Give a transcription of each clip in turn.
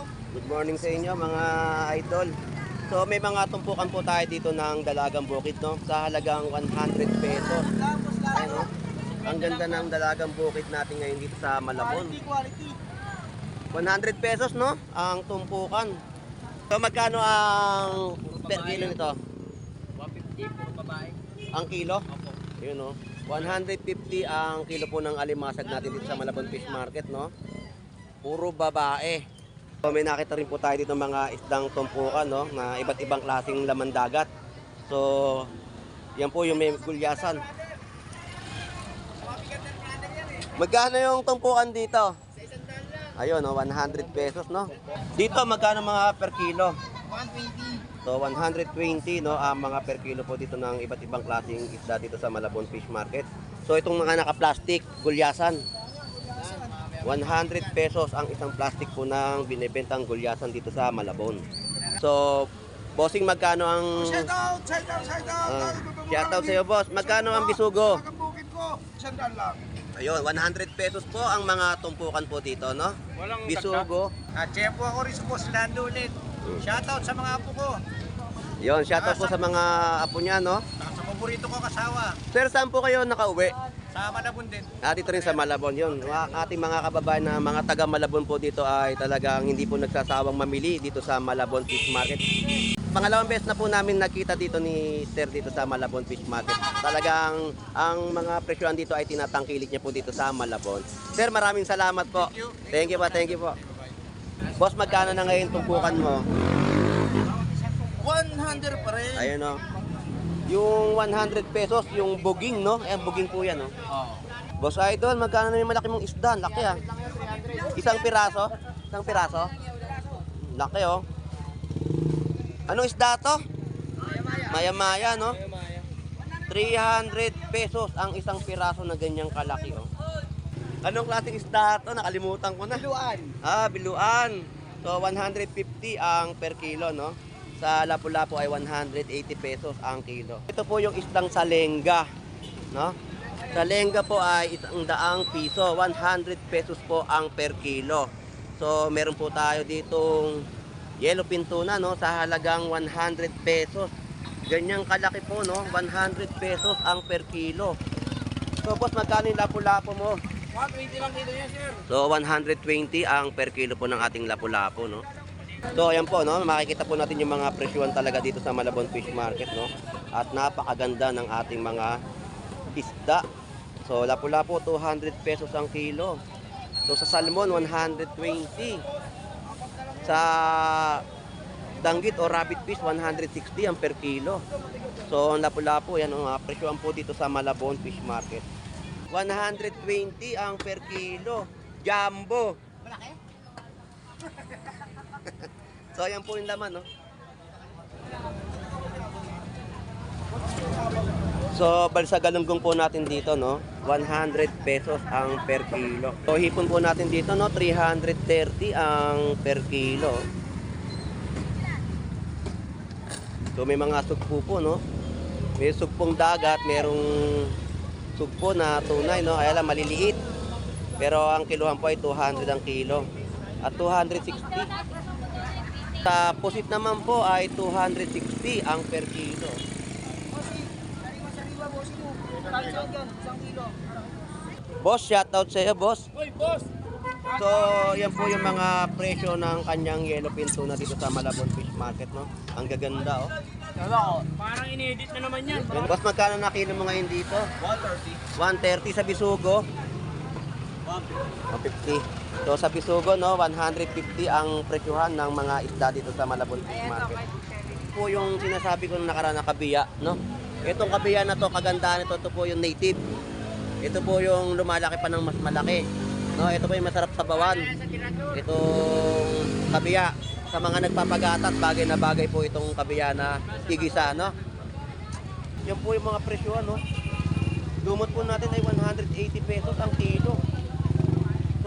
Good morning sa inyo mga idol. So may mga tumpukan po tayo dito ng dalagang bukid, no? Sa halagang 100 pesos. Ayun, no? Ang ganda ng dalagang bukid natin ngayon dito sa Malabon. 100 pesos, no? Ang tumpukan. So magkano ang per kilo nito? 150 puro babae. Ang kilo? Opo. Yun, no? 150 ang kilo po ng alimasag natin dito sa Malabon Fish Market, no? Puro babae. So, may nakita rin po tayo dito mga isdang tumpukan, no? Na iba't ibang klaseng laman dagat. So, yan po yung may gulyasan. Magkano yung tumpukan dito? Ayun, no? 100 pesos, no? Dito, magkano mga per kilo? 120. So 120, no, ang mga per kilo po dito ng iba't ibang klaseng isda dito sa Malabon Fish Market. So itong mga naka-plastic, gulyasan. 100 pesos ang isang plastic po ng binebentang gulyasan dito sa Malabon. So bossing, magkano ang Shoutout shoutout sa iyo, boss. Magkano ang bisugo? Bukid ko, 100 lang. Ayun, 100 pesos po ang mga tumpukan po dito, no? Walang Bisugo. At chef ako rin sa Boss Lando ulit. Shoutout sa mga apo ko. Yun, shoutout po sa mga apo niya, no? Sa paborito ko kasawa. Sir, saan po kayo nakauwi? Sa Malabon din. Dito rin sa Malabon, yun. Ating mga kababayan na mga taga Malabon po dito ay talagang hindi po nagsasawang mamili dito sa Malabon Fish Market. Pangalawang beses na po namin nakita dito ni Sir dito sa Malabon Fish Market. Talagang ang mga presyohan dito ay tinatangkilik niya po dito sa Malabon. Sir, maraming salamat po. Thank you po. Boss, magkano na ngayon tumpukan mo? 100 pa rin. Ayun, no. Yung 100 pesos, yung buging, no? Ayan, buging po yan, no? Oo. Boss Idol, magkano na yung malaki mong isda? Laki, ah. Isang piraso? Laki, oh. Anong isda to? Maya-maya, no? 300 pesos ang isang piraso na ganyang kalaki, oh. Anong klaseng isda to? Nakalimutan ko na. Biluan. Biluan. So, 150 ang per kilo, no? Sa Lapu-Lapu ay 180 pesos ang kilo. Ito po yung isdang salenga, no? Salenga po ay 100 piso, 100 pesos po ang per kilo. So, meron po tayo ditong yellowfin tuna, no? Sa halagang 100 pesos. Ganyang kalaki po, no? 100 pesos ang per kilo. So, boss, magkano yung Lapu-Lapu mo? 120 lang kilo niya, sir. So 120 ang per kilo po ng ating Lapu-Lapu, no. So ayan po, no, makikita po natin yung mga presyuhan talaga dito sa Malabon Fish Market, no. At napakaganda ng ating mga isda. So Lapu-Lapu 200 pesos ang kilo. So sa salmon 120. Sa danggit o rabbit fish 160 ang per kilo. So ang Lapu-Lapu, yan ang mga presyuhan po dito sa Malabon Fish Market. 120 ang per kilo. Jumbo. Malaki? So, ayan po yung laman, no? So, balsa galunggong po natin dito, no? 100 pesos ang per kilo. So, hipon po natin dito, no? 330 ang per kilo. So, may mga sugpo po, no? May sugpong dagat, merong sugpo na tunay, no? Ay lang, maliliit. Pero ang kiluhan po ay 200 ang kilo. At 260. Sa pusit naman po ay 260 ang per kilo. Boss, shoutout sa iyo, boss. Hoy, boss! So, yan po yung mga presyo ng kanyang yellowfin tuna dito sa Malabon Fish Market, no? Ang gaganda, oh. Parang inedit na naman yan. Yan, boss, magkano na kilo mo ngayon dito? 130. 130 sa bisugo. 150. So sa bisugo, no, 150 ang presyuhan ng mga isda dito sa Malabon Fish Market. Po yung sinasabi ko nung nakaraan na kabiya, no? Itong kabiya na to, kagandahan ito po yung native. Ito po yung lumalaki pa ng mas malaki. No, ito po yung masarap sa bawan. Itong kabiya sa mga nagpapagatat, bagay na bagay po itong kabiya na igisa, no? Yan po yung mga presyuhan, no? Lumot po natin ay 180 pesos ang kilo.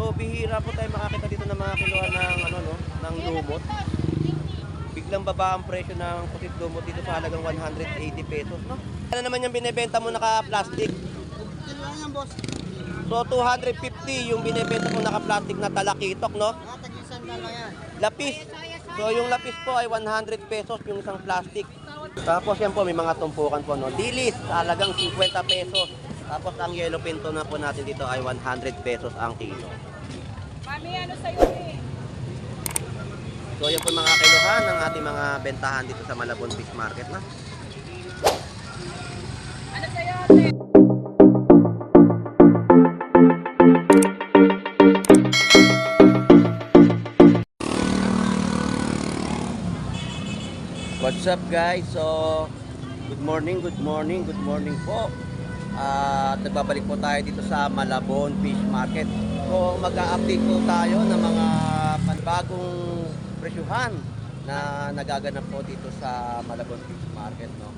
So bihira po tayo makakita dito ng mga kiluhan ng ng lumot. Biglang baba ang presyo ng pusit lumot dito sa halagang 180 pesos, no? Ano naman yung binebenta mo naka-plastic? Kilo lang yan, boss. So 250 yung binebenta mo naka-plastic na talakitok, no? Tag Lapis. So yung lapis po ay 100 pesos yung isang plastic. Tapos yan po may mga tumpukan po, no. Dilis, talagang 50 pesos. Tapos ang yellow pinto na po natin dito ay 100 pesos ang kilo. Mami, ano sa'yo eh? So yan po mga kilohan ng ating mga bentahan dito sa Malabon Fish Market na. Ano sa'yo ate? What's up guys? So, good morning po. At nagbabalik po tayo dito sa Malabon Fish Market. So, mag-a-update po tayo ng mga panibagong presyuhan na nagaganap po dito sa Malabon Fish Market, no?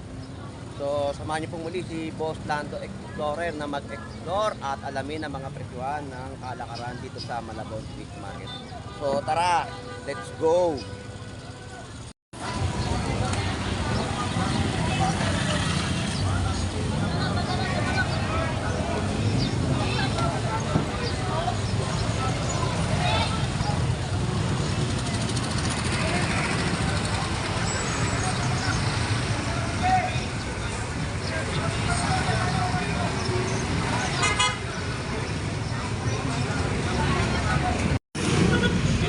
So, samahan niyo pong muli si Boss Lando Explorer na mag-explore at alamin ang mga presyuhan ng kalakaran dito sa Malabon Fish Market. So, tara, let's go!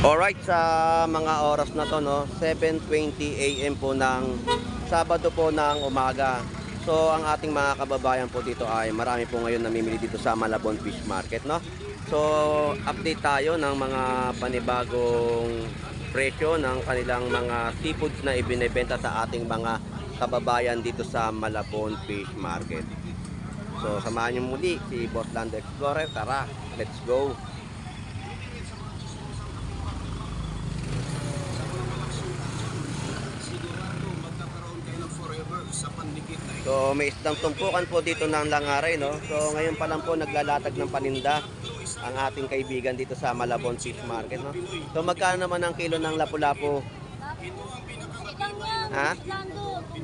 Alright, sa mga oras na to, no, 7:20 AM po ng Sabado po ng umaga. So ang ating mga kababayan po dito ay marami po ngayon namimili dito sa Malabon Fish Market, no. So update tayo ng mga panibagong presyo ng kanilang mga seafoods na ibinebenta sa ating mga kababayan dito sa Malabon Fish Market. So samahan niyo muli si Boss Lando Explorer. Tara, let's go! So may isdang tumpukan po dito ng Langaray, no. So ngayon pa lang po naglalatag ng paninda ang ating kaibigan dito sa Malabon Fish Market, no. So magkano naman ang kilo ng lapu-lapu? Ha?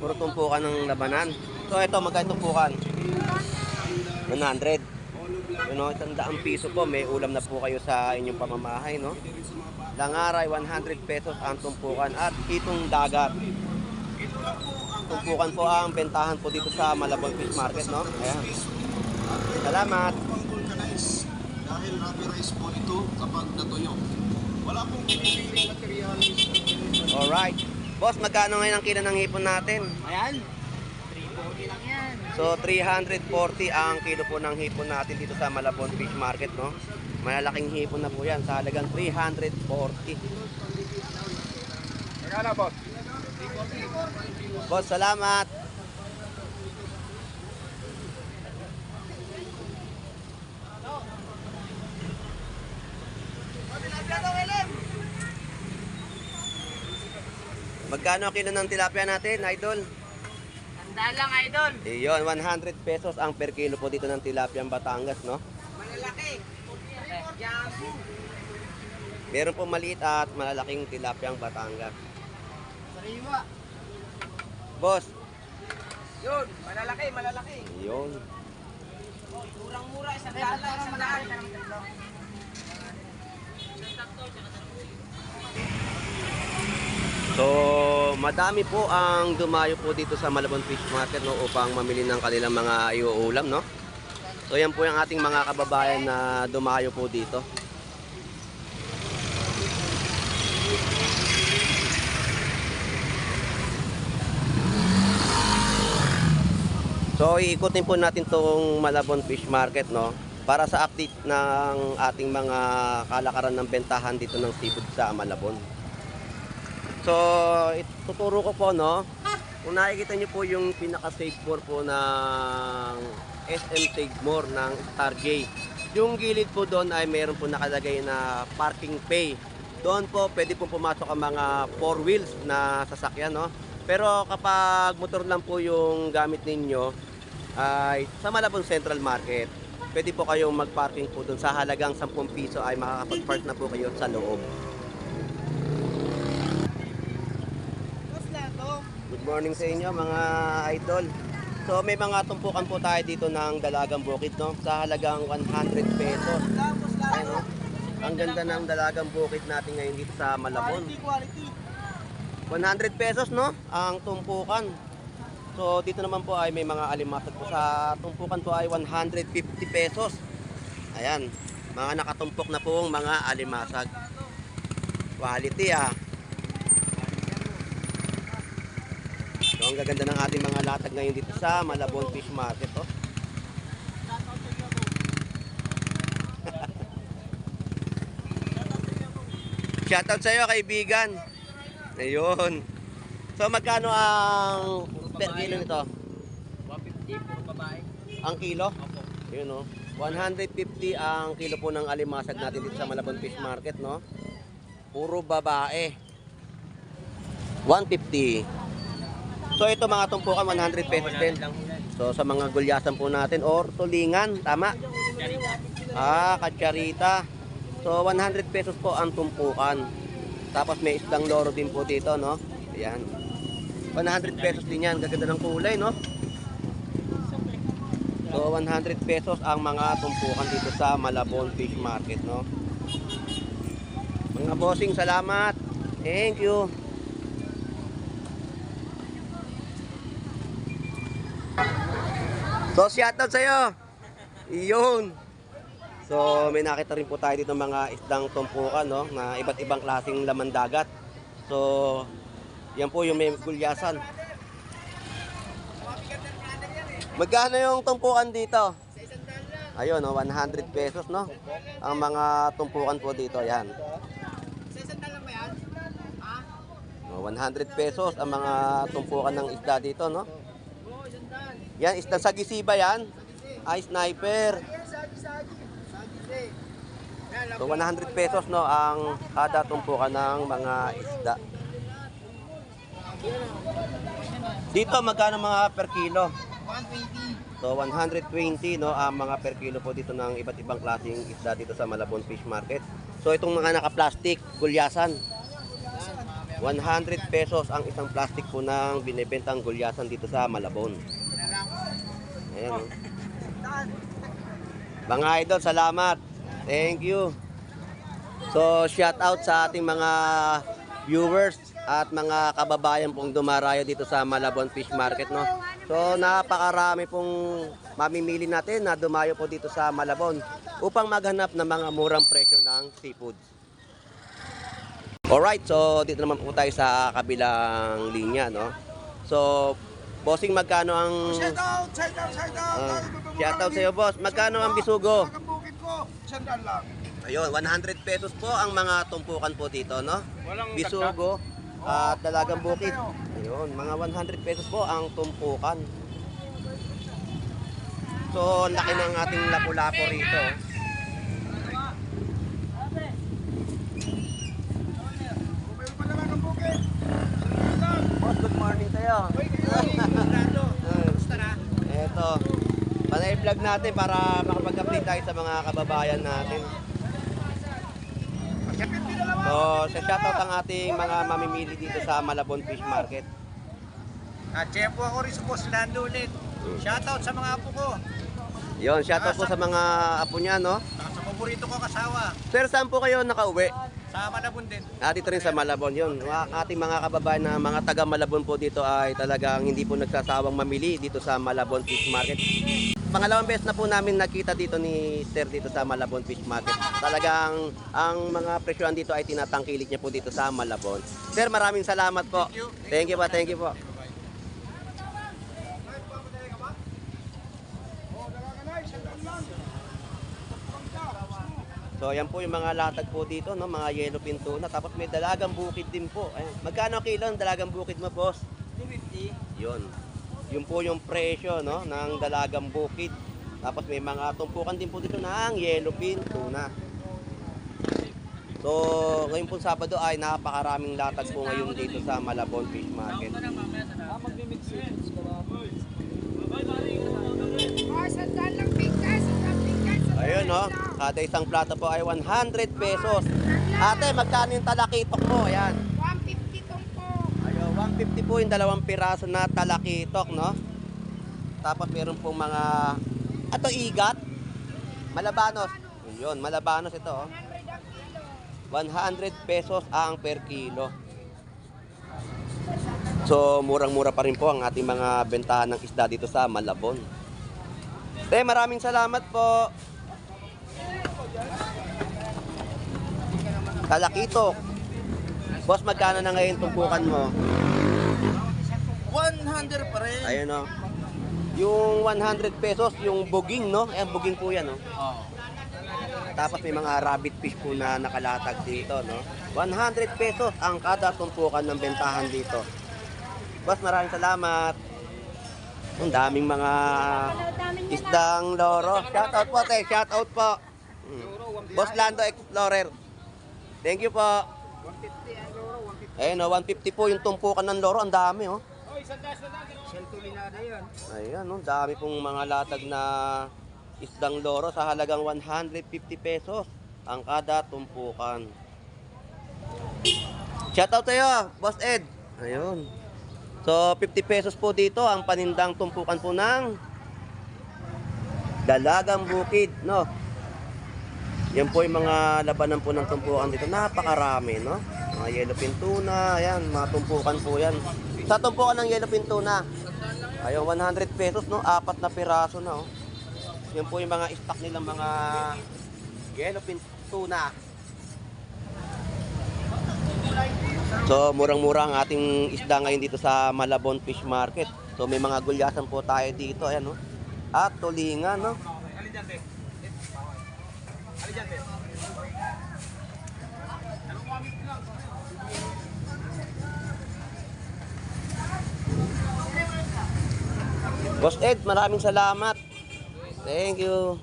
Puro tumpukan ng labanan. So ito magkano tumpukan? 100. You know, 100 piso po, may ulam na po kayo sa inyong pamamahay, no. Langaray 100 pesos ang tumpukan at itong dagat. Tumpukan po ang bentahan po dito sa Malabon Fish Market, no? Ayan. Salamat. Dahil rubberized po ito kapag natuyo. Wala pong pinipiling materialis. Alright. Boss, magkano ngayon ang kilo ng hipon natin? Ayan. 340 lang yan. So, 340 ang kilo po ng hipon natin dito sa Malabon Fish Market, no? Malalaking hipon na po yan sa halagang 340. Magkano, boss? Boss, salamat. Magkano ang kilo ng tilapia natin, idol? Tandaan lang, idol. Iyon, 100 pesos ang per kilo po dito ng tilapia Batangas, no? Malalaki. Meron po maliit at malalaking tilapia Batangas. Sariwa. Boss, Yun, malalaki. iyon. Murang-mura, isang daan. So, madami po ang dumayo po dito sa Malabon Fish Market, no, upang mamili ng kanilang mga iuulam, no. So, yan po yung ating mga kababayan na dumayo po dito. So, iikutin po natin tong Malabon Fish Market, no, para sa update ng ating mga kalakaran ng bentahan dito ng seafood sa Malabon. So, ituturo ko po, no, kung nakikita nyo po yung pinaka-save more po ng SM Save More ng Star J. Yung gilid po doon ay meron po nakalagay na parking pay. Doon po pwede po pumasok ang mga 4 wheels na sasakyan, no. Pero kapag motor lang po yung gamit ninyo, ay sa Malabon Central Market, pwede po kayong mag-parking po doon sa halagang 10 piso ay makakapag-park na po kayo sa loob. Good morning sa inyo mga idol. So may mga tumpukan po tayo dito ng dalagang bukid, no, sa halagang 100 pesos. Ayun, no? Ang ganda ng dalagang bukid natin ngayon dito sa Malabon. 100 pesos, no? Ang tumpukan. So, dito naman po ay may mga alimasag po. Sa tumpukan po ay 150 pesos. Ayan. Mga nakatumpok na pong mga alimasag. Quality, ah. So, ang gaganda ng ating mga latag ngayon dito sa Malabon Fish Market, oh. Shoutout sa iyo, kaibigan. Ayun. So, magkano ang per kilo nito? 150 puro babae. Ang kilo? Opo. Ayun, oh. 150 ang kilo po ng alimasag natin dito sa Malabon Fish Market, no? Puro babae. 150. So, ito mga tumpukan, 100 pesos din. So, sa mga gulyasan po natin, or tulingan, tama? Ah, katsarita. So, 100 pesos po ang tumpukan. Tapos may isdang loro din po dito, no? Ayan. 100 pesos din yan. Gaganda ng kulay, no? So, 100 pesos ang mga tumpukan dito sa Malabon Fish Market, no? Mga bossing, salamat. Thank you. So, shoutout sa'yo. Iyon. So, may nakita rin po tayo dito mga isdang tumpukan, no? Na iba't ibang klaseng laman dagat. So, yan po yung may gulyasan. Magkano yung tumpukan dito? Ayun, no? 100 pesos, no? Ang mga tumpukan po dito, yan. No, 100 pesos ang mga tumpukan ng isda dito, no? Yan, isda sa gisiba yan. Ay, sniper. So 100 pesos, no, ang kada tumpukan ng mga isda. Dito magkano mga per kilo? 120. So 120, no, ang mga per kilo po dito ng iba't ibang klaseng isda dito sa Malabon Fish Market. So itong mga naka-plastic, gulyasan. 100 pesos ang isang plastic po ng binebentang gulyasan dito sa Malabon. Ayan, no. Mga idol, salamat. Thank you. So, shout out sa ating mga viewers at mga kababayan pong dumarayo dito sa Malabon Fish Market, no. So, napakarami pong mamimili natin na dumayo po dito sa Malabon upang maghanap ng mga murang presyo ng seafoods. Alright, so dito naman po tayo sa kabilang linya, no. So, bossing, magkano ang Shoutout shoutout sa iyo, boss. Magkano ang bisugo? Ang bukid ko, 100 lang. Ayun, 100 pesos po ang mga tumpukan po dito, no? Walang Bisugo at dalagang bukid. Ayun, mga 100 pesos po ang tumpukan. So, ang laki ng ating lapu-lapo rito. Meron pa naman ang bukid. Boss, good morning sa'yo. Gusto na? Eto, panay vlog natin para makapag-update tayo sa mga kababayan natin. So, sa shoutout ang ating mga mamimili dito sa Malabon Fish Market. At-check po ako rin sa Boss Lando ulit. Shoutout sa mga apo ko. Yun, shoutout po sa mga apo niya, no? Saka sa paborito ko kasawa. Sir, saan po kayo nakauwi? Sa Malabon din. Dito rin sa Malabon, yun. Ating mga kababayan na mga taga Malabon po dito ay talagang hindi po nagsasawang mamili dito sa Malabon Fish Market. Pangalawang beses na po namin nakita dito ni Sir dito sa Malabon Fish Market. Talagang ang mga presyohan dito ay tinatangkilik niya po dito sa Malabon. Sir, maraming salamat po. Thank you po, thank you po. So, ayan po yung mga latag po dito, no? Mga yellowfin tuna. Tapos may dalagang bukid din po. Ayan. Magkano kilo ang dalagang bukid mo, boss? 250. Yun. Yun po yung presyo, no, ng dalagang bukid. Tapos may mga tumpukan din po dito ng yellowfin tuna. So, ngayon po Sabado ay napakaraming latag po ngayon dito sa Malabon Fish Market. Sandal lang bigkas, sandal bigkas. Ayun, no, kada isang plato po ay 100 pesos. Ate, magkano yung talakitok mo? Ayan. 150 tong po. Ayun, 150 po yung dalawang piraso na talakitok, no? Tapos meron pong mga, ato igat, malabanos. Yun, malabanos ito, oh. 100 ang 100 pesos ang per kilo. So, murang-mura pa rin po ang ating mga bentahan ng isda dito sa Malabon. Maraming salamat po. Kalakito. Boss, magkano na ngayon tumpukan mo? 100 pa rin. Ayun o. Yung 100 pesos, yung buging, no? Ayan, buging po yan, no? Oo. Tapos may mga rabbit fish po na nakalatag dito, no? 100 pesos ang kada tumpukan ng bentahan dito. Boss, maraming salamat. Ang daming mga isdang loro. Shoutout po, te. Shoutout po. Boss Lando Explorer. Thank you po. 150 ang loro, 150. Ayun, no? 150 po yung tumpukan ng loro. Ang dami, oh. Shell tulinada yun. Ayan, no? Dami pong mga latag na isdang loro sa halagang 150 pesos ang kada tumpukan. Shoutout sa'yo, Boss Ed. Ayun. So, 50 pesos po dito ang panindang tumpukan po ng Dalagang Bukid, no? Yan po yung mga labanan po ng tumpukan dito. Napakarami, no? Mga yellowfin tuna, ayan, mga tumpukan po yan. Sa tumpukan ng yellowfin tuna, ayun, 100 pesos, no? 4 na piraso na, oh. Yan po yung mga stock nilang mga yellowfin tuna. So, murang-mura ang ating isda ngayon dito sa Malabon Fish Market. So, may mga gulyasan po tayo dito, ayan, no? At tulingan, no? Boss Ed, maraming salamat. Thank you.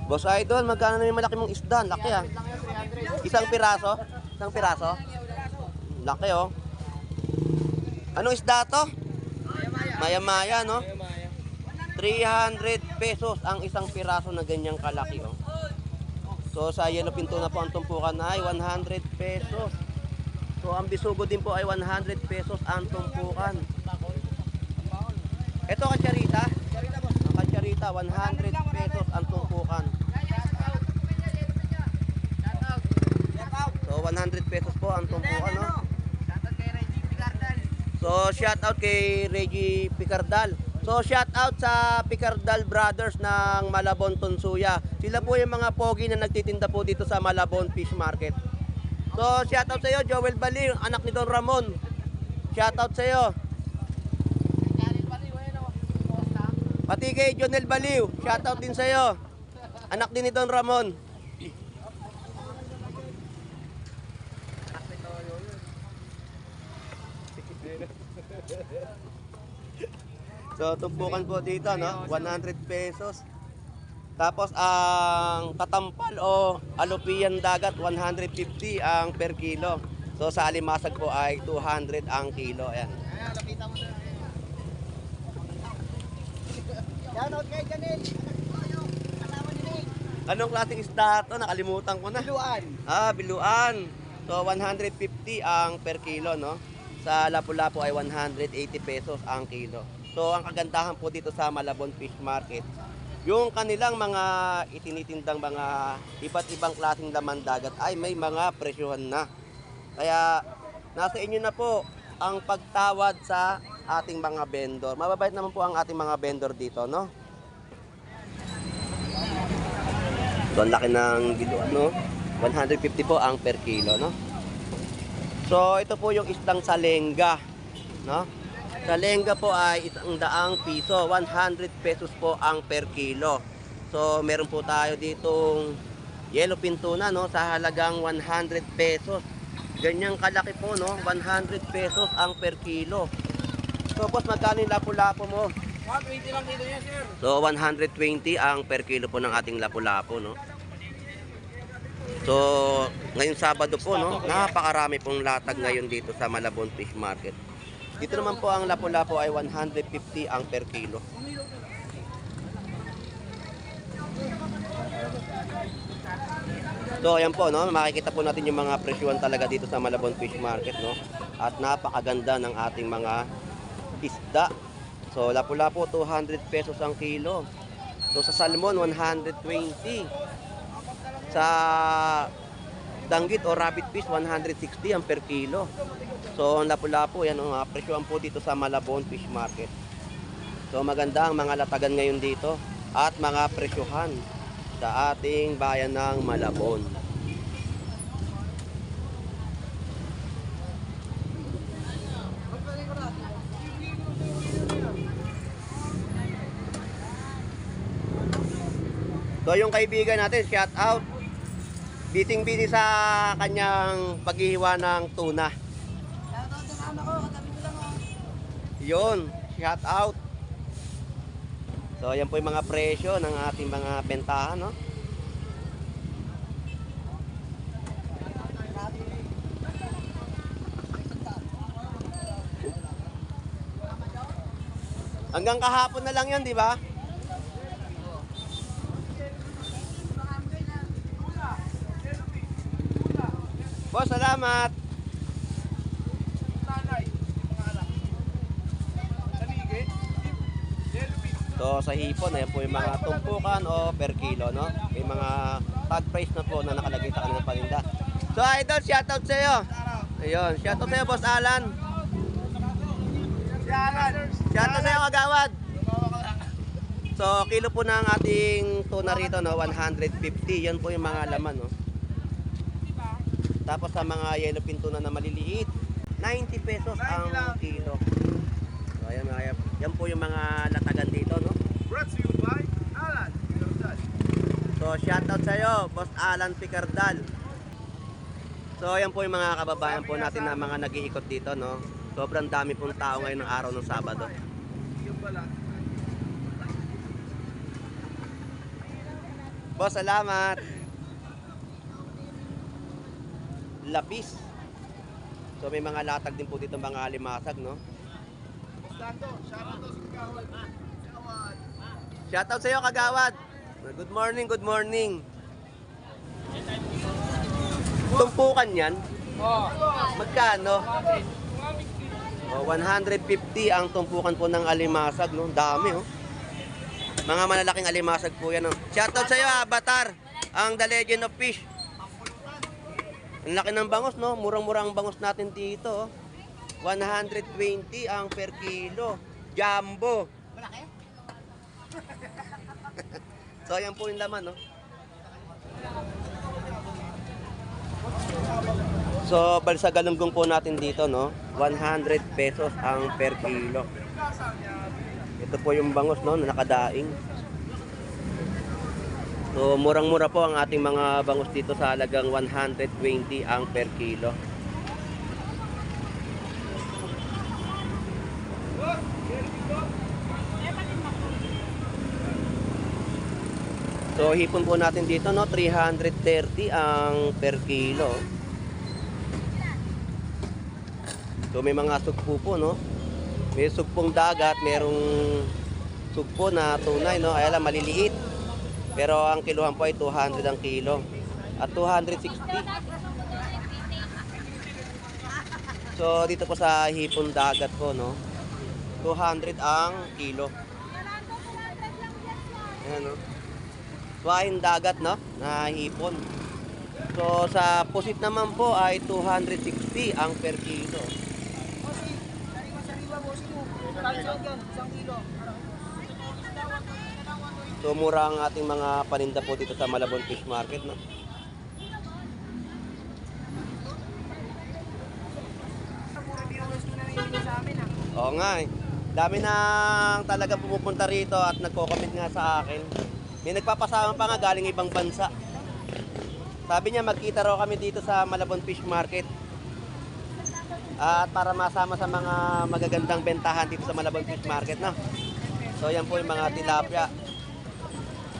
Boss Idol, magkano na yung malaki mong isda? Laki ah. Isang piraso? Isang piraso? Laki oh. Anong isda to? Maya-maya, no? 300 pesos ang isang piraso na ganyang kalaki oh. So sa yellowfin tuna po ang tumpukan ay 100 pesos. So ang bisugo din po ay 100 pesos ang tumpukan. Ito katsarita? Ang katsarita 100 pesos ang tumpukan. So 100 pesos po ang tumpukan, no? So shout out kay Reggie Picardal. So shout out sa Picardal Brothers ng Malabon Tunsuya. Sila po yung mga pogi na nagtitinda po dito sa Malabon Fish Market. So shout out sa iyo Joel Baliw, anak ni Don Ramon. Shout out sa iyo. Pati kay Jonel Baliw, shout out din sa iyo. Anak din ni Don Ramon. So, tumpukan po dito, no? 100 pesos. Tapos, ang katampal o alupian dagat, 150 ang per kilo. So, sa alimasag po ay 200 ang kilo. Ayan. Shoutout kay Janel. Anong klaseng isda ito? Nakalimutan ko na. Biluan. Biluan. So, 150 ang per kilo, no? Sa Lapu-Lapu ay 180 pesos ang kilo. So, ang kagandahan po dito sa Malabon Fish Market, yung kanilang mga itinitindang mga iba't ibang klaseng laman dagat ay may mga presyuhan na. Kaya, nasa inyo na po ang pagtawad sa ating mga vendor. Mababait naman po ang ating mga vendor dito, no? So, ang laki ng biluan, no? 150 po ang per kilo, no? So, ito po yung isdang salenga, no? Salenga po ay 100 piso, 100 pesos po ang per kilo. So, meron po tayo ditong yellowfin tuna, no? Sa halagang 100 pesos. Ganyang kalaki po, no? 100 pesos ang per kilo. So, boss, magkano yung lapu-lapu mo? 120 lang dito yan, sir. So, 120 ang per kilo po ng ating lapu-lapu, no? So, ngayong Sabado po, no? Napakarami pong latag ngayon dito sa Malabon Fish Market. Dito naman po ang lapu-lapu ay 150 ang per kilo. So, ayan po, no? Makikita po natin yung mga presyuhan talaga dito sa Malabon Fish Market, no? At napakaganda ng ating mga isda. So, lapu-lapu 200 pesos ang kilo. So sa salmon, 120. Sa danggit o rabbit fish, 160 ang per kilo. So ang lapu-lapu, yan ang presyoan po dito sa Malabon Fish Market. So maganda ang mga latagan ngayon dito at mga presyohan sa ating bayan ng Malabon. So yung kaibigan natin, shout out. Busy sa kanyang paghihiwa ng tuna. Yun, shout out. So yan po yung mga presyo ng ating mga bentahan, no? Hanggang kahapon na lang yan, di ba? Boss, salamat. So sa hipon, ayan po yung mga tumpukan o per kilo, no? May mga tag price na po na nakalagay sa kanilang paninda. So idol, shoutout sa iyo. Ayun, shoutout sa iyo, Boss Alan. Shoutout sa iyo, Kagawad. So kilo po ng ating tuna rito, no? 150. Yan po yung mga laman, no? Tapos sa mga yellowfin tuna na maliliit, 90 pesos ang kilo. So ayan, yan po yung mga latagan dito, no? Brought to you by Alan Picardal. So shoutout sa iyo, Boss Alan Picardal. So ayan po yung mga kababayan po natin na mga nag-iikot dito, no? Sobrang dami pong tao ngayon ng araw ng Sabado. Boss, salamat. Lapis. So may mga latag din po dito mga limasag, no? Shoutout sa iyo, Kagawad. Good morning, good morning. Tumpukan yan? Magkano? 150 ang tumpukan po ng alimasag, no? Dami, oh. Mga malalaking alimasag po yan, no? Shoutout sa iyo, Avatar. Ang The Legend of Fish. Ang laki ng bangus, no? Murang-mura ang bangus natin dito, oh. 120 ang per kilo. Jumbo. Malaki? So, ayan po yung laman, no? So, balsa galunggong po natin dito, no? 100 pesos ang per kilo. Ito po yung bangus, no? Na nakadaing. So, murang-mura po ang ating mga bangus dito sa halagang 120 ang per kilo. So, hipon po natin dito, no? 330 ang per kilo. So, may mga sugpo po, no? May sugpong dagat, merong sugpo na tunay, no? Ay, alam, maliliit. Pero ang kiluhan po ay 200 ang kilo. At 260. So, dito po sa hipon dagat po, no? 200 ang kilo. Ayan, no? Swahin dagat, no? Na hipon. So, sa pusit naman po ay 260 ang per kilo. So, mura ang ating mga paninda po dito sa Malabon Fish Market, no? Oo nga, eh. Dami nang talagang pumupunta rito at nagko-comment nga sa akin. May nagpapasama pa nga galing ibang bansa. Sabi niya magkita raw kami dito sa Malabon Fish Market. At para masama sa mga magagandang bentahan dito sa Malabon Fish Market, no? So yan po yung mga tilapia,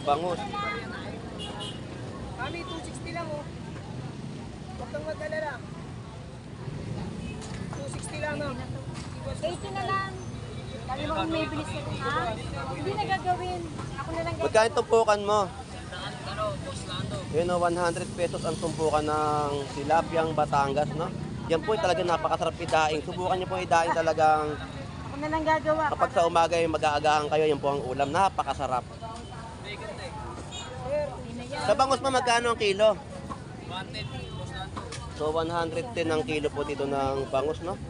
bangus. Kami, 260 lang, oh. Huwag kang magdala lang. 260 lang, no? 80 na lang. Dali mo kung may bilis na ito, ha? Hindi na gagawin. Ako na lang gagawin. Magkano tumpukan mo? Yun, 100 pesos ang tumpukan ng tilapyang Batangas, no? Yan po talaga napakasarap idaing. Subukan niyo po idaing talagang Ako na lang gagawa. kapag sa umaga ay mag-aagahan kayo, yan po ang ulam. Napakasarap. Sa bangus pa magkano ang kilo? 110. So 110 ang kilo po dito ng bangus, no?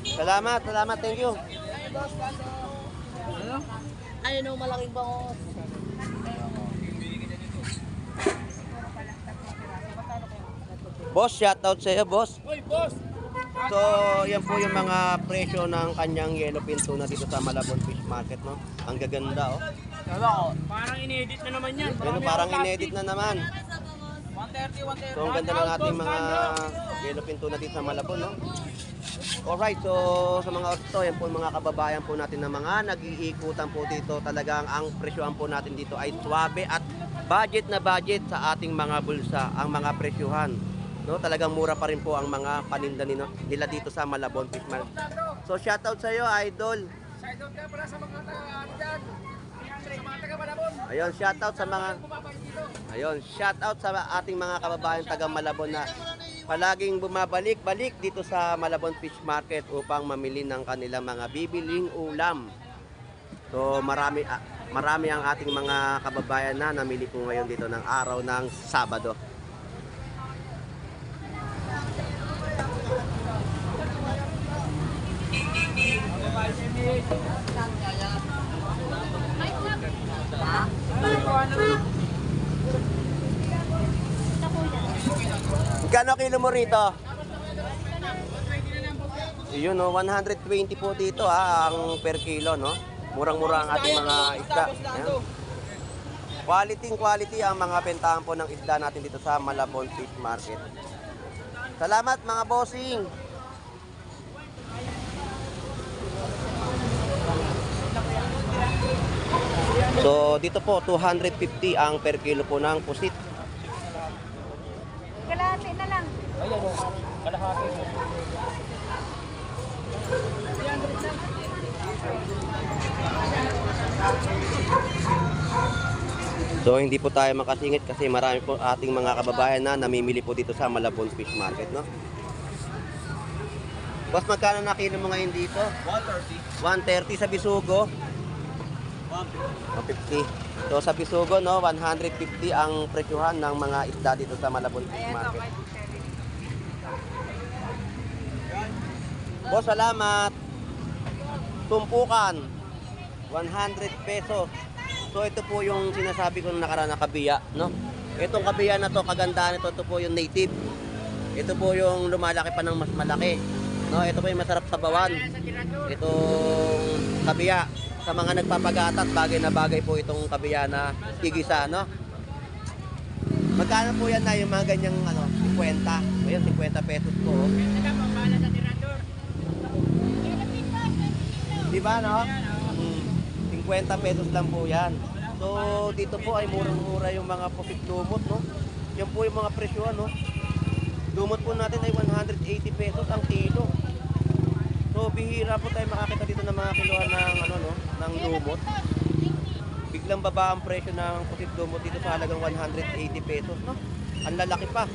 Salamat, thank you. Ayun ang malaking bangos. Boss, shoutout sa iyo, boss. Hoy, boss! So, yan po yung mga presyo ng kanyang yellowfin tuna dito sa Malabon Fish Market, no? Ang gaganda, oh. Parang inedit na naman yan. Yan, parang inedit na naman. 130, 130. So, ang ganda ng ating mga yellowfin tuna dito sa Malabon, no? Alright, so sa mga orto, yan po yung mga kababayan po natin na mga nag-iikutan po dito. Talagang ang presyohan po natin dito ay swabe at budget na budget sa ating mga bulsa, ang mga presyohan. No, talagang mura pa rin po ang mga paninda nila dito sa Malabon Fish Market. So shoutout sa iyo, idol. Shoutout ka pala sa mga taga-Arjan. Sa mga taga-Malabon. Ayun, shoutout sa mga shoutout sa ating mga kababayan taga Malabon na palaging bumabalik-balik dito sa Malabon Fish Market upang mamili ng kanilang mga bibiling ulam. So marami ang ating mga kababayan na namili po ngayon dito ng araw ng Sabado. Magkano kilo mo rito? Yun, no, 120 po dito ang per kilo, no? Murang-mura ang ating mga isda. Ayan. Quality ang mga bentahan po ng isda natin dito sa Malabon Fish Market. Salamat mga bossing. So dito po 250 ang per kilo po ng pusit. Kalahati na lang. So hindi po tayo makasingit kasi marami po ating mga kababayan na namimili po dito sa Malabon Fish Market, no? Boss, magkano na kilo mo ngayon dito? 130. 130 sa bisugo? 150. So sa bisugo, no, 150 ang presyohan ng mga isda dito sa Malabon Fish Market. Boss, salamat. Tumpukan, 100 pesos. So ito po yung sinasabi ko nung nakaraan na kabiya, no? Itong kabiya na to, kagandahan nito, ito po yung native. Ito po yung lumalaki pa ng mas malaki. No, ito po yung masarap sa bawan. Itong kabiya. Sa mga nagpapagatas, bagay na bagay po itong kabiya na igisa, no? Magkano po yan na yung mga ganyang 50? Ayan, 50 pesos po. Oh. Di ba, no? 50 pesos lang po yan. So, dito po ay murang-mura yung mga pusit lumot, no? Yan po yung mga presyo, no? Lumot po natin ay 180 pesos ang kilo. So, bihira po tayo makakita dito ng mga kilohan ng, ng lumot. Biglang baba ang presyo ng pusit lumot dito sa halagang 180 pesos, no? Ang lalaki pa.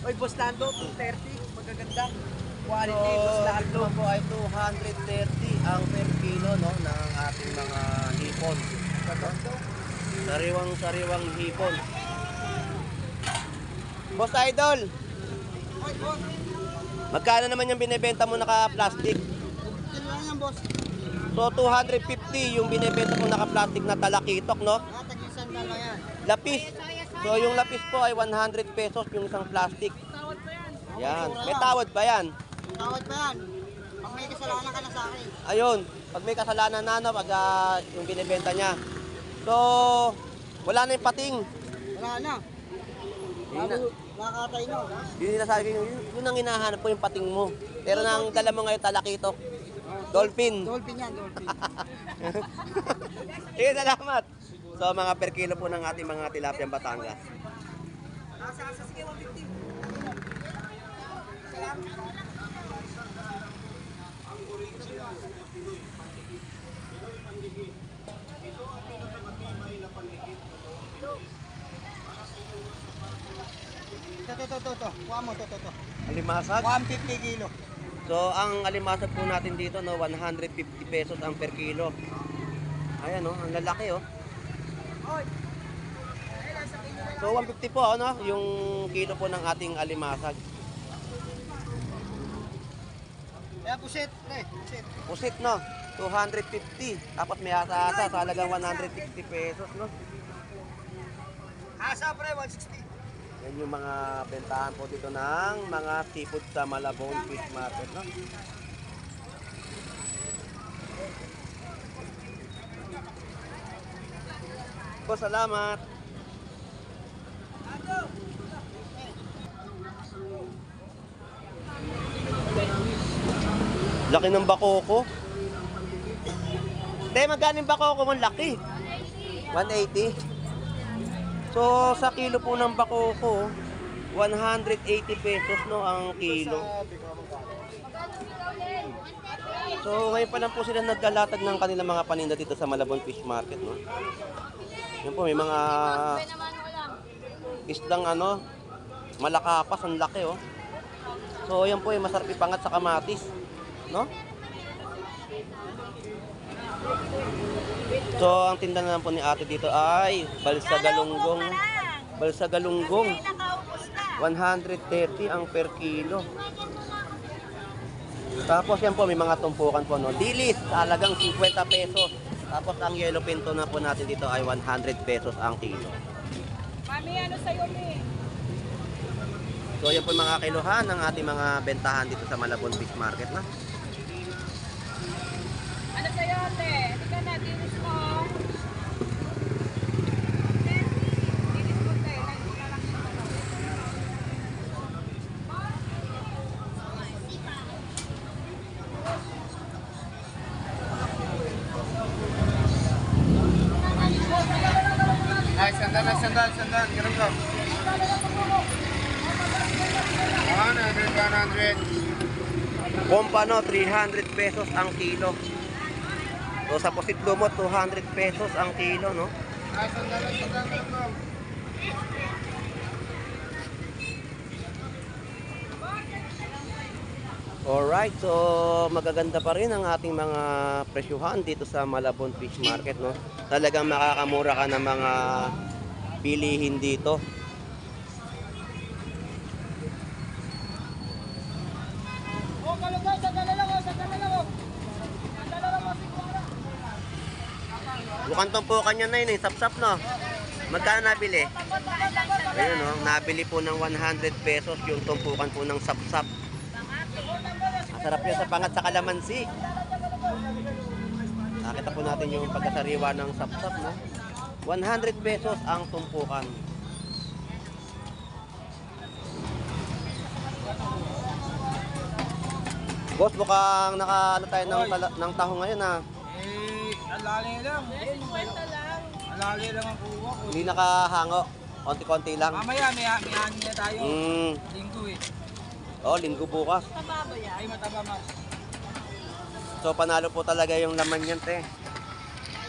Oy, Boss Lando, 230. Magaganda. Quality, So, Boss Lando. ito po ay 230 ang per kilo, no, ng ating mga hipon. Sariwang hipon. Boss Idol, magkano naman yung binibenta mo naka-plastic? Kilo lang yan, Boss. So 250 yung binibenta mo naka-plastic na talakitok, no? Tag-isang dala yan. Lapis. So yung lapis po ay 100 pesos yung isang plastic. Yan. May tawad pa yan. Tawad pa yan. Pag may kasalanan ka na sa akin. Ayun. Pag may kasalanan na, no, pag yung binibenta niya. So, wala na yung pating. Wala na. Yun na. Nakakatay na. Yun yung nasabi ko, yun ang hinahanap po yung pating mo. Pero nang dala mo ngayon talakitok. Dolphin. Dolphin yan, dolphin. Sige, salamat. So, mga per kilo po ng ating mga tilapia Batangas. Sige, 150. Ito. Kuha mo, ito. Alimasag. 150 kilo. So, ang alimasag po natin dito, no, 150 pesos ang per kilo. Ayan, no, ang lalaki, oh. So, 150 po, ano, yung kilo po ng ating alimasag. Kaya pusit, pusit. Pusit, no, 250. Tapos may asa-asa sa halagang 160 pesos, no. Asa pre, 160. Yan yung mga bentahan po dito ng mga seafood sa Malabon Fish Market, no? Po, salamat. Laki ng bakoko. Te, magkano yung bakoko mo? Laki. 180. So, sa kilo po ng bakoko, 180 pesos, no, ang kilo. So, ngayon pa lang po sila naglalatag ng kanilang mga paninda dito sa Malabon Fish Market, no. Yan po, may mga isdang ano, malakapas, ang laki, oh. So, yan po, masarap ipangat sa kamatis, no. So, ang tinda naman po ni ate dito ay balsa galunggong. Balsa galunggong. 130 ang per kilo. Tapos yan po, may mga tumpukan po, no. Dilis, talagang 50 pesos. Tapos ang yellow pinto na po natin dito ay 100 pesos ang kilo. Mami, ano sa'yo, Mi? So, yan po yung mga kilohan ng ating mga bentahan dito sa Malabon Fish Market, na. Ano sa'yo, ate? Hindi ka na, dinis mo. Dinis mo, te. Nandito na lang siya. Ay, sandal. Ganun ka. 100. Pompano, 300 pesos ang kilo. So, sa pusit lumot, 200 pesos ang kilo, no. Ay, sandal. Ganun ka. Alright, so magaganda pa rin ang ating mga presyuhan dito sa Malabon Fish Market, no. Talagang makakamura ka ng mga bilihin dito. Oh, kalugay, sandala lang, oh. Sandala lang, oh. Siguro. Mukhang tumpukan niya na yun, eh, sap-sap, no. Magkano nabili? Ayun, no, nabili po ng 100 pesos yung tumpukan po ng sap-sap. Masarap yun sa pangat sa kalamansi. Nakita po natin yung pagkasariwa ng sap-sap, no? 100 pesos ang tumpukan. Boss, mukhang naka-ano tayo ng taho ngayon, ha? Alali lang. 50 lang. Alali lang ang kuha ko. Hindi nakahango. Konti-konti lang. Mamaya, may hangin na tayo. Linggo eh. Oh, linggo bukas. Tababa yan. Ay, mataba mas. So, panalo po talaga yung laman yan, te.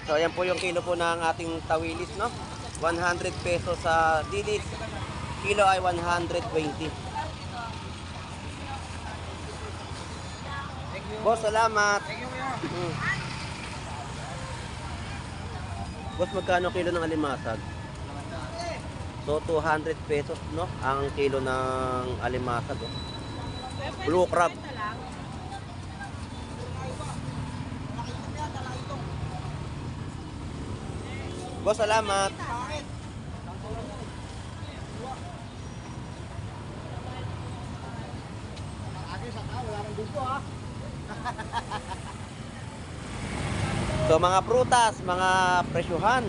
So, ayan po yung kilo po ng ating tawilis, no? 100 pesos sa dilis. Kilo ay 120. Boss, salamat. Thank you, kuya. Boss, magkano kilo ng alimasag? So, 200 pesos, no? Ang kilo ng alimasag, oh. Blue crab. Boss, salamat. So, mga prutas, mga presyuhan.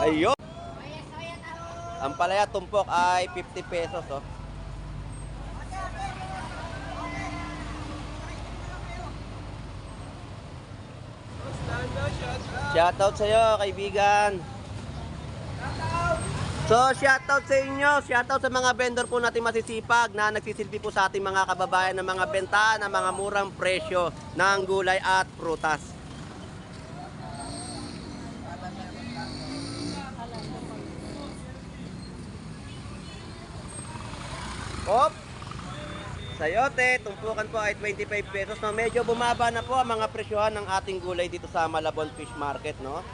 Ayun. Ang palaya tumpok ay 50 pesos, oh. Shoutout sa'yo, kaibigan. So, shoutout sa inyo. Shoutout sa mga vendor po natin masisipag na nagsisilbi po sa ating mga kababayan ng mga benta ng mga murang presyo ng gulay at prutas. Hop! Sayote, tumpukan po ay 25 pesos. No? Medyo bumaba na po ang mga presyohan ng ating gulay dito sa Malabon Fish Market, no?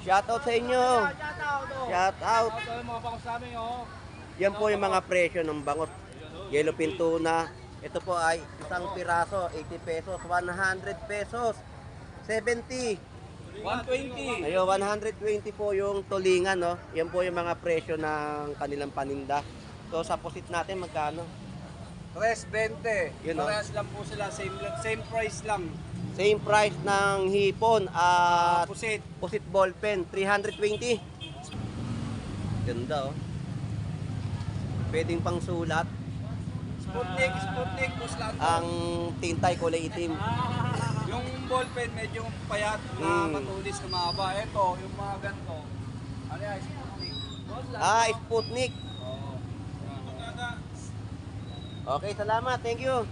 Shoutout sa inyo. Shoutout. Yan po yung mga presyo ng bangus. Yellowfin tuna. Ito po ay isang piraso, 80 pesos, 100 pesos, 70. 120. Ayun, 120 po yung tulingan, no? Yan po yung mga presyo ng kanilang paninda. So, sa pusit natin, magkano? 320. Yun, no? Parehas lang po sila, same price lang. Same price ng hipon at Pusit. pusit ballpen, 320. Ganda, oh. Pwedeng pang sulat. Sputnik, Puslando. Ang tintay kulay itim. Yung ballpen medyo payat na Mm. matulis na mahaba. Ito, yung mga ganito. Ano yan, Sputnik. Ah, Sputnik. Oo. Okay, salamat. Thank you.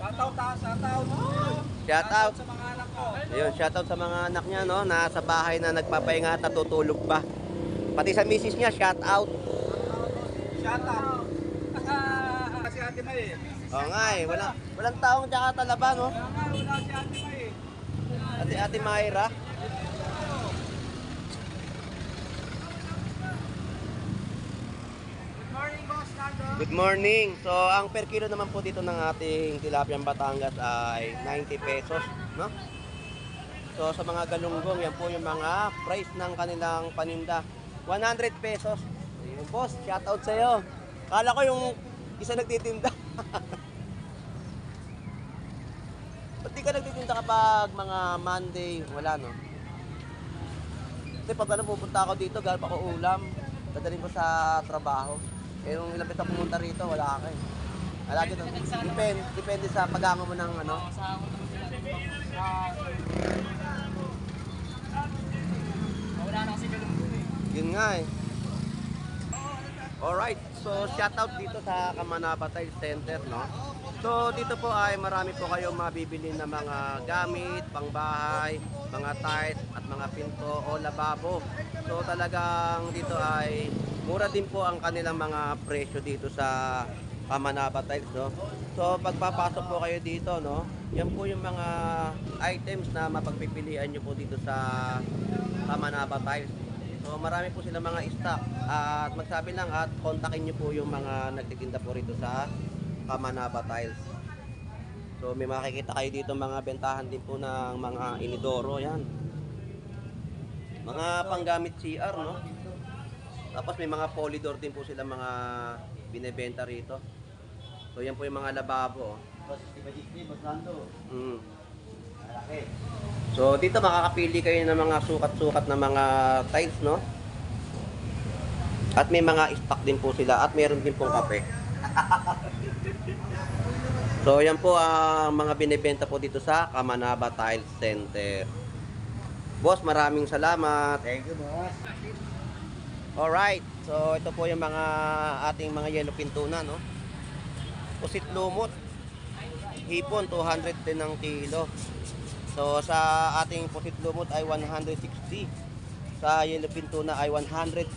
Shoutout ha, shoutout. Shoutout. Sa mga anak ko. Ayun, shoutout sa mga anak niya, no? Nasa bahay na nagpapahinga at natutulog pa. Pati sa misis niya, shoutout. Shoutout. Si Ate May. Oo nga eh, walang taong tsaka talaba, no? Kaya nga, wala si Ate May. Ate Mayra. Good morning, Boss Nando. Good morning. So, ang per kilo naman po dito ng ating tilapiang Batangas ay 90 pesos, no? So, sa mga galunggong, yan po yung mga price ng kanilang paninda. 100 pesos. Ayun, boss, shoutout sa'yo. Kala ko yung isa nagtitinda. Ba't di ka nagtitinda kapag mga Monday? Wala, no? Kasi pag ano, pupunta ako dito, galing pa ako ulam. Dadalhin ko sa trabaho. Eh, nung ilang beses pumunta rito, wala ka eh. Wala dito. Depende sa paghango mo ng ano. Wala na kasi galunggo eh. Yun nga eh. Alright, so shoutout dito sa Kamanabatay Center, no? So dito po ay marami po kayong mabibili na mga gamit, pangbahay, mga tiles at mga pinto o lababo. So talagang dito ay mura din po ang kanilang mga presyo dito sa Kamanabatay, no? So pagpapasok po kayo dito, no? Yan po yung mga items na mapagpipilian nyo po dito sa Kamanabatay. So marami po sila mga stock at magsabi lang at kontakin nyo po yung mga nagtitinda po rito sa Kamanaba Tiles. So may makikita kayo dito mga bentahan din po ng mga inidoro, yan. Mga panggamit CR, no? Tapos may mga polydor din po sila mga binebenta rito. So yan po yung mga lababo. So dito makakapili kayo ng mga sukat-sukat na mga tiles, no? At may mga stock din po sila at meron din pong kape. So yan po ang mga binebenta po dito sa Kamanaba Tile Center. Boss, maraming salamat. Thank you, boss. Alright, so ito po yung mga ating mga yellowfin tuna, no? Pusit lumot, hipon, 200 din ang kilo. So sa ating pusit lumot ay 160. Sa yellowfin tuna ay 140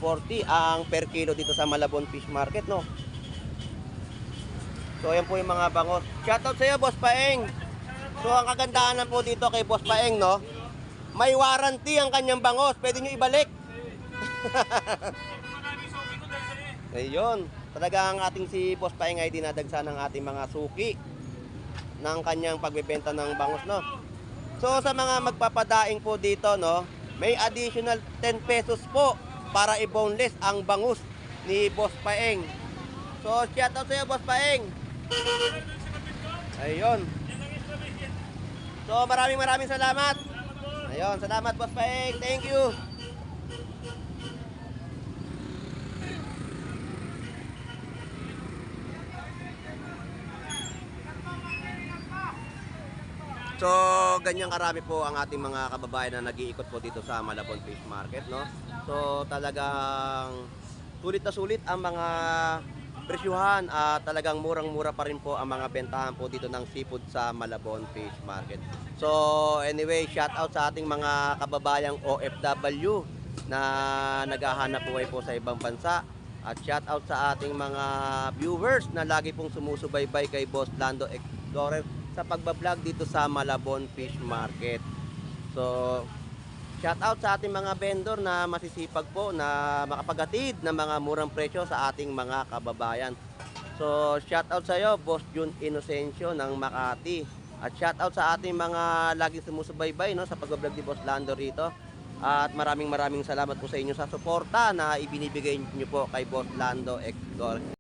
ang per kilo dito sa Malabon Fish Market, no? So ayan po yung mga bangos. Shoutout sa iyo, Boss Paeng. So ang kagandahan po dito kay Boss Paeng, no? May warranty ang kanyang bangos. Pwede nyo ibalik. Ayun. Talaga ang ating si Boss Paeng ay dinadagsa ng ating mga suki ng kanyang pagbebenta ng bangos, no? So sa mga magpapadaing po dito, no, may additional 10 pesos po para i-boneless ang bangus ni Boss Paeng. So shoutout sa iyo, Boss Paeng. Ayun. So maraming salamat. Ayun, salamat Boss Paeng. Thank you. So, ganyan karami po ang ating mga kababayan na nag-iikot po dito sa Malabon Fish Market, no? So, talagang sulit na sulit ang mga presyuhan, talagang murang-mura pa rin po ang mga bentahan po dito ng seafood sa Malabon Fish Market. So anyway, shout out sa ating mga kababayang OFW na naghahanap buhay po sa ibang bansa. At shout out sa ating mga viewers na lagi pong sumusubaybay kay Boss Lando Explorer sa pagbablog dito sa Malabon Fish Market. So shout out sa ating mga vendor na masisipag po na makapaghatid ng mga murang presyo sa ating mga kababayan. So shout out sa iyo, Boss Jun Inocencio ng Makati. At shout out sa ating mga laging sumusubaybay no, sa pag-vlog ni Boss Lando rito. At maraming salamat po sa inyo sa suporta na ibinibigay niyo po kay Boss Lando Explorer.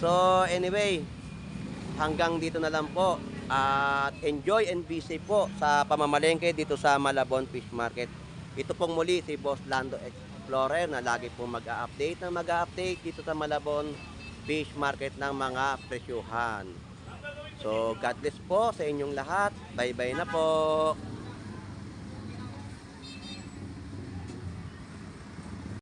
So anyway, hanggang dito na lang po. At enjoy and be safe po sa pamamalengke dito sa Malabon Fish Market. Ito pong muli si Boss Lando Explorer na lagi pong mag-a-update dito sa Malabon Fish Market ng mga presyuhan. So God bless po sa inyong lahat. Bye bye na po.